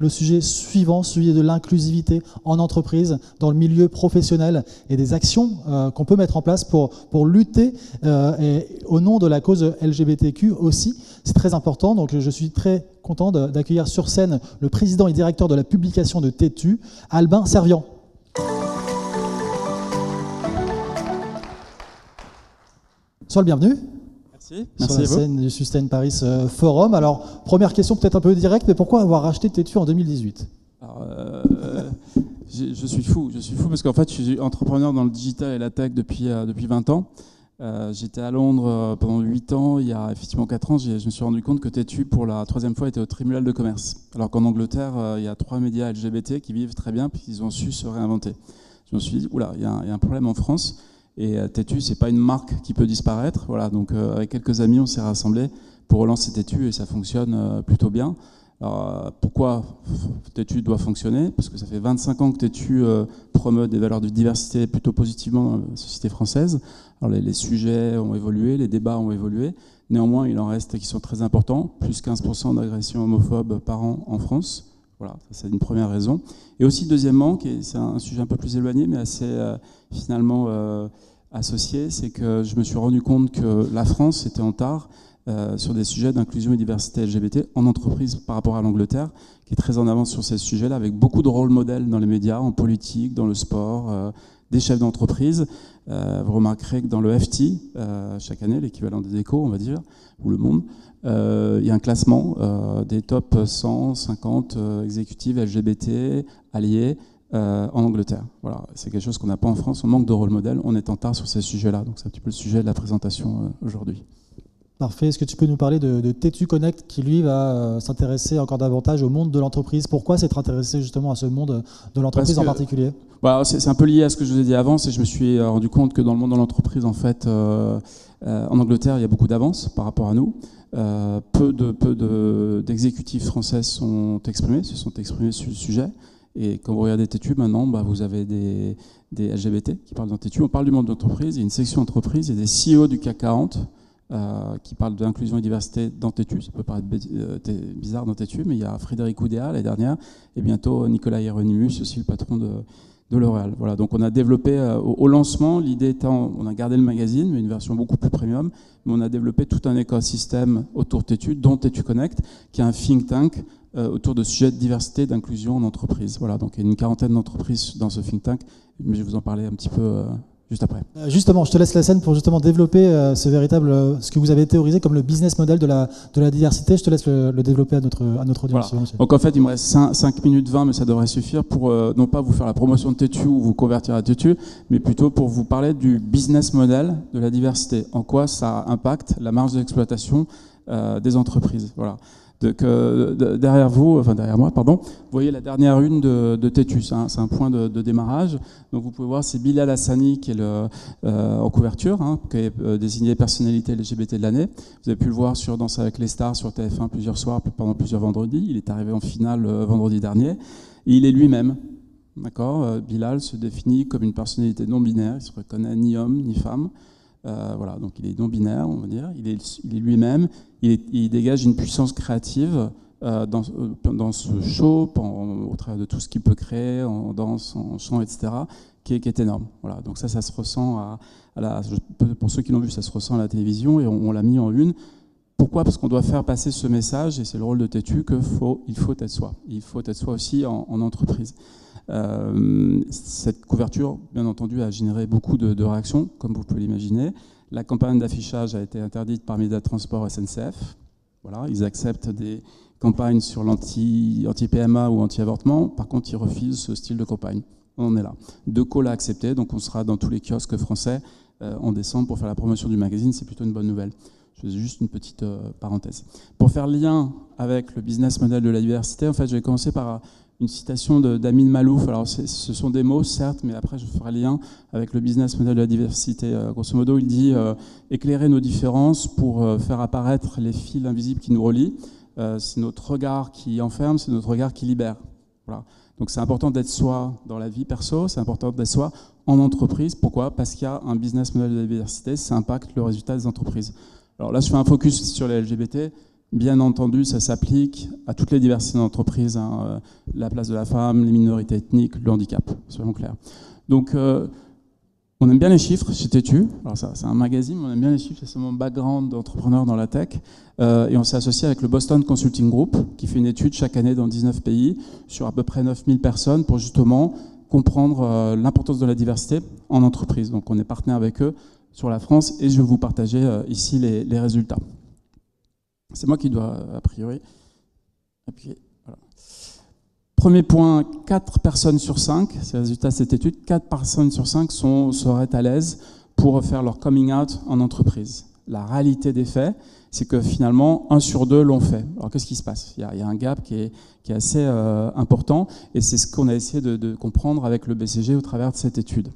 le sujet suivant, celui de l'inclusivité en entreprise, dans le milieu professionnel et des actions qu'on peut mettre en place pour lutter et au nom de la cause LGBTQ aussi. C'est très important, donc je suis très content d'accueillir sur scène le président et directeur de la publication de Tétu, Albin Servian. Sois le bienvenu. Merci. Sur la scène du Sustain Paris Forum. Alors, première question peut-être un peu directe, mais pourquoi avoir racheté Tétu en 2018 ? Alors, je suis fou parce qu'en fait, je suis entrepreneur dans le digital et la tech depuis 20 ans. J'étais à Londres pendant 8 ans. Il y a effectivement 4 ans, je me suis rendu compte que Tétu, pour la 3e fois, était au tribunal de commerce. Alors qu'en Angleterre, il y a 3 médias LGBT qui vivent très bien, puis ils ont su se réinventer. Je me suis dit, oula, il y a un problème en France. Et Tétu, c'est pas une marque qui peut disparaître. Voilà, donc avec quelques amis, on s'est rassemblés pour relancer Tétu et ça fonctionne plutôt bien. Alors, pourquoi Tétu doit fonctionner ? Parce que ça fait 25 ans que Tétu promeut des valeurs de diversité plutôt positivement dans la société française. Alors les sujets ont évolué, les débats ont évolué. Néanmoins, il en reste qui sont très importants. Plus 15% d'agressions homophobes par an en France. Voilà, ça c'est une première raison. Et aussi, deuxièmement, c'est un sujet un peu plus éloigné, mais assez finalement associé, c'est que je me suis rendu compte que la France était en retard sur des sujets d'inclusion et diversité LGBT en entreprise par rapport à l'Angleterre, qui est très en avance sur ces sujets-là, avec beaucoup de rôles modèles dans les médias, en politique, dans le sport, des chefs d'entreprise. Vous remarquerez que dans le FT, chaque année, l'équivalent des Échos, on va dire, ou Le Monde, il y a un classement des top 150 exécutives LGBT alliés en Angleterre. Voilà, c'est quelque chose qu'on n'a pas en France, on manque de rôle modèle, on est en retard sur ces sujets-là, donc c'est un petit peu le sujet de la présentation aujourd'hui. Parfait. Est-ce que tu peux nous parler de Tétu Connect qui, lui, va s'intéresser encore davantage au monde de l'entreprise ? Pourquoi s'être intéressé justement à ce monde de l'entreprise en particulier ? C'est un peu lié à ce que je vous ai dit avant, c'est que je me suis rendu compte que dans le monde de l'entreprise, en fait, en Angleterre, il y a beaucoup d'avance par rapport à nous. Peu d'exécutifs français se sont exprimés sur le sujet. Et quand vous regardez Tétu, maintenant, vous avez des LGBT qui parlent dans Tétu. On parle du monde de l'entreprise, il y a une section entreprise, il y a des CEO du CAC 40 qui parlent d'inclusion et diversité dans Tétu. Ça peut paraître bizarre dans Tétu, mais il y a Frédéric Oudéa l'année dernière, et bientôt Nicolas Hieronymus, aussi le patron de L'Oréal. Voilà, donc on a développé au lancement, l'idée étant, on a gardé le magazine, mais une version beaucoup plus premium, mais on a développé tout un écosystème autour de Tétu, dont Tétu Connect, qui est un think tank autour de sujets de diversité et d'inclusion en entreprise. Voilà, donc il y a une quarantaine d'entreprises dans ce think tank, mais je vais vous en parler un petit peu juste après. Justement, je te laisse la scène pour justement développer ce que vous avez théorisé comme le business model de la diversité. Je te laisse le développer à notre audience. Voilà. Donc en fait, il me reste 5 minutes 20, mais ça devrait suffire pour non pas vous faire la promotion de Tétu ou vous convertir à Tétu, mais plutôt pour vous parler du business model de la diversité. En quoi ça impacte la marge d'exploitation des entreprises. Voilà. Donc, derrière moi, vous voyez la dernière une de Tétu, c'est un point de démarrage. Donc vous pouvez voir, c'est Bilal Hassani qui est en couverture, qui est désigné personnalité LGBT de l'année. Vous avez pu le voir sur Danse avec les stars sur TF1 plusieurs soirs, pendant plusieurs vendredis. Il est arrivé en finale vendredi dernier. Et il est lui-même. D'accord. Bilal se définit comme une personnalité non binaire. Il se reconnaît ni homme ni femme. Voilà, donc il est non-binaire, on va dire. Il est lui-même. Il dégage une puissance créative dans ce show, au travers de tout ce qu'il peut créer, en danse, en chant, etc., qui est énorme. Voilà, donc ça se ressent pour ceux qui l'ont vu, ça se ressent à la télévision et on l'a mis en une. Pourquoi ? Parce qu'on doit faire passer ce message, et c'est le rôle de Tétu, qu'il faut être soi. Il faut être soi aussi en entreprise. Cette couverture, bien entendu, a généré beaucoup de réactions, comme vous pouvez l'imaginer. La campagne d'affichage a été interdite par Média Transport SNCF. Voilà, ils acceptent des campagnes sur l'anti-PMA ou anti-avortement. Par contre, ils refusent ce style de campagne. On en est là. Deco l'a accepté, donc on sera dans tous les kiosques français en décembre pour faire la promotion du magazine. C'est plutôt une bonne nouvelle. Je fais juste une petite parenthèse. Pour faire lien avec le business model de la diversité, en fait, je vais commencer par une citation d'Amin Malouf. Alors, ce sont des mots, certes, mais après, je ferai lien avec le business model de la diversité. Grosso modo, il dit éclairer nos différences pour faire apparaître les fils invisibles qui nous relient. C'est notre regard qui enferme, c'est notre regard qui libère. Voilà. Donc, c'est important d'être soi dans la vie perso, c'est important d'être soi en entreprise. Pourquoi ? Parce qu'il y a un business model de la diversité, ça impacte le résultat des entreprises. Alors là, je fais un focus sur les LGBT. Bien entendu, ça s'applique à toutes les diversités d'entreprises, hein, la place de la femme, les minorités ethniques, le handicap, soyons clairs. Donc, on aime bien les chiffres chez Tétu. Alors ça, c'est un magazine, mais on aime bien les chiffres, c'est mon background d'entrepreneur dans la tech. Et on s'est associé avec le Boston Consulting Group, qui fait une étude chaque année dans 19 pays, sur à peu près 9000 personnes, pour justement comprendre l'importance de la diversité en entreprise. Donc on est partenaire avec eux sur la France, et je vais vous partager ici les résultats. C'est moi qui dois, a priori, appuyer. Voilà. Premier point, 4 personnes sur 5, c'est le résultat de cette étude, 4 personnes sur 5 seraient à l'aise pour faire leur coming out en entreprise. La réalité des faits, c'est que finalement, 1 sur 2 l'ont fait. Alors qu'est-ce qui se passe ? Il y a un gap qui est assez important, et c'est ce qu'on a essayé de comprendre avec le BCG au travers de cette étude.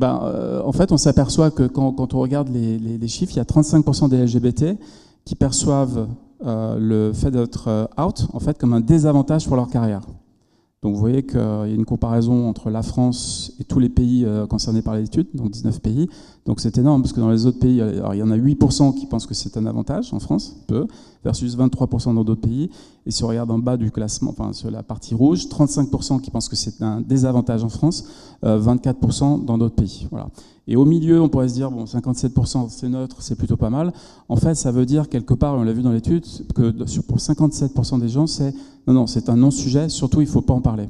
En fait, on s'aperçoit que quand on regarde les chiffres, il y a 35% des LGBT qui perçoivent le fait d'être out en fait, comme un désavantage pour leur carrière. Donc vous voyez qu'il y a une comparaison entre la France et tous les pays concernés par l'étude, donc 19 pays. Donc c'est énorme, parce que dans les autres pays, alors il y en a 8% qui pensent que c'est un avantage en France, peu, versus 23% dans d'autres pays. Et si on regarde en bas du classement, enfin sur la partie rouge, 35% qui pensent que c'est un désavantage en France, 24% dans d'autres pays. Voilà. Et au milieu, on pourrait se dire, bon, 57% c'est neutre, c'est plutôt pas mal. En fait, ça veut dire quelque part, et on l'a vu dans l'étude, que pour 57% des gens, c'est non, c'est un non-sujet, surtout il ne faut pas en parler.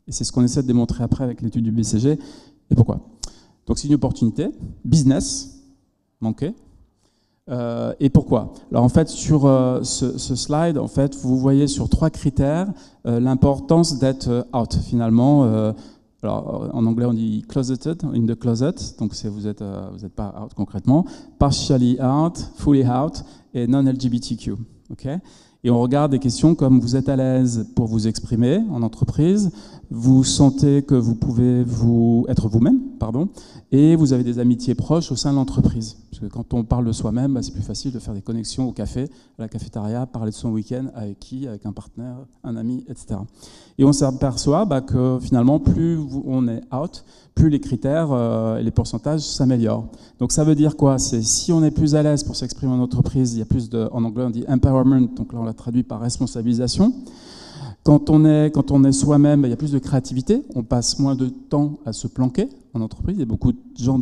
Et c'est ce qu'on essaie de démontrer après avec l'étude du BCG. Et pourquoi ? Donc c'est une opportunité, business, manqué. Et pourquoi ? Alors en fait, sur ce slide, en fait, vous voyez sur 3 critères l'importance d'être out, finalement. Alors, en anglais, on dit closeted, in the closet, donc vous n'êtes pas out concrètement, partially out, fully out et non-LGBTQ. Okay, et on regarde des questions comme vous êtes à l'aise pour vous exprimer en entreprise, vous sentez que vous pouvez être vous-même, et vous avez des amitiés proches au sein de l'entreprise. Parce que quand on parle de soi-même, c'est plus facile de faire des connexions au café, à la cafétéria, parler de son week-end, avec qui, avec un partenaire, un ami, etc. Et on s'aperçoit que finalement, plus on est out, plus les critères et les pourcentages s'améliorent. Donc ça veut dire quoi ? C'est si on est plus à l'aise pour s'exprimer en entreprise, il y a plus de, en anglais on dit empowerment, donc là on l'a traduit par responsabilisation. Quand on est soi-même, il y a plus de créativité, on passe moins de temps à se planquer en entreprise. Il y a beaucoup de gens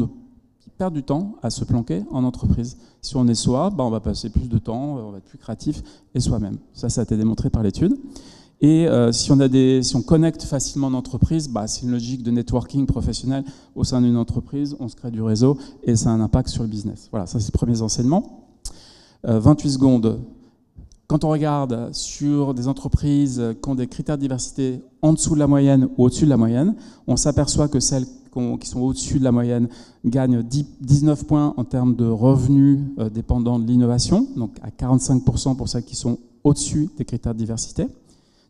qui perdent du temps à se planquer en entreprise. Si on est soi, on va passer plus de temps, on va être plus créatif et soi-même. Ça a été démontré par l'étude. Et si on connecte facilement en entreprise, c'est une logique de networking professionnel au sein d'une entreprise, on se crée du réseau et ça a un impact sur le business. Voilà, ça c'est les premiers enseignements. 28 secondes. Quand on regarde sur des entreprises qui ont des critères de diversité en dessous de la moyenne ou au-dessus de la moyenne, on s'aperçoit que celles qui sont au-dessus de la moyenne gagnent 19 points en termes de revenus dépendants de l'innovation, donc à 45% pour celles qui sont au-dessus des critères de diversité.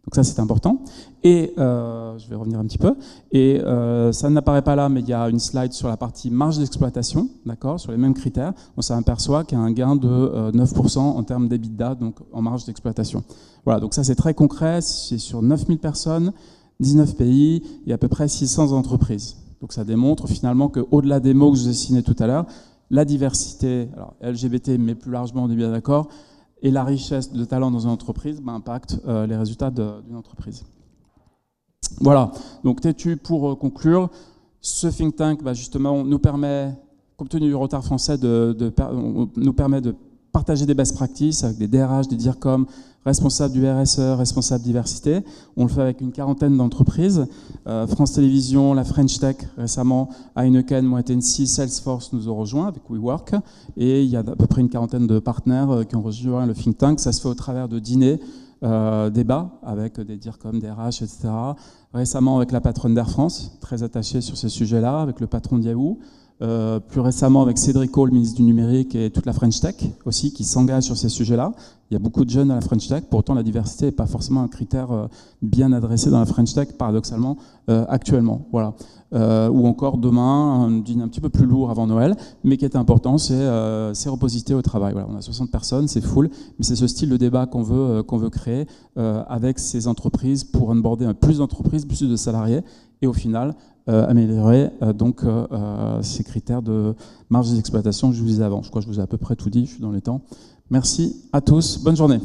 Donc ça, c'est important. Et je vais revenir un petit peu. Et ça n'apparaît pas là, mais il y a une slide sur la partie marge d'exploitation, d'accord, sur les mêmes critères. On s'aperçoit qu'il y a un gain de 9% en termes d'EBITDA, donc en marge d'exploitation. Voilà, donc ça, c'est très concret. C'est sur 9000 personnes, 19 pays, et à peu près 600 entreprises. Donc ça démontre finalement qu'au-delà des mots que je vous ai cités tout à l'heure, la diversité, alors LGBT, mais plus largement, on est bien d'accord, et la richesse de talent dans une entreprise impacte les résultats d'une entreprise. Voilà, donc Tétu, pour conclure, ce think tank justement nous permet, compte tenu du retard français, nous permet de partager des best practices avec des DRH, des DIRCOM, responsables du RSE, responsables diversité. On le fait avec une 40aine d'entreprises. France Télévisions, la French Tech récemment, Heineken, Moët Hennessy, Salesforce nous ont rejoints avec WeWork. Et il y a à peu près une 40aine de partenaires qui ont rejoint le think tank. Ça se fait au travers de dîners, débats avec des DIRCOM, des RH, etc. Récemment avec la patronne d'Air France, très attachée sur ces sujets-là, avec le patron de Yahoo. Plus récemment avec Cédric O, le ministre du numérique, et toute la French Tech aussi, qui s'engage sur ces sujets-là. Il y a beaucoup de jeunes à la French Tech, pourtant la diversité n'est pas forcément un critère bien adressé dans la French Tech, paradoxalement, actuellement. Voilà. Ou encore demain, un dîner un petit peu plus lourd avant Noël, mais qui est important, c'est Séroposité au travail. Voilà, on a 60 personnes, c'est full, mais c'est ce style de débat qu'on veut créer avec ces entreprises pour onboarder plus d'entreprises, plus de salariés, et au final, améliorer ces critères de marge d'exploitation que je vous disais avant. Je crois que je vous ai à peu près tout dit, je suis dans les temps. Merci à tous. Bonne journée.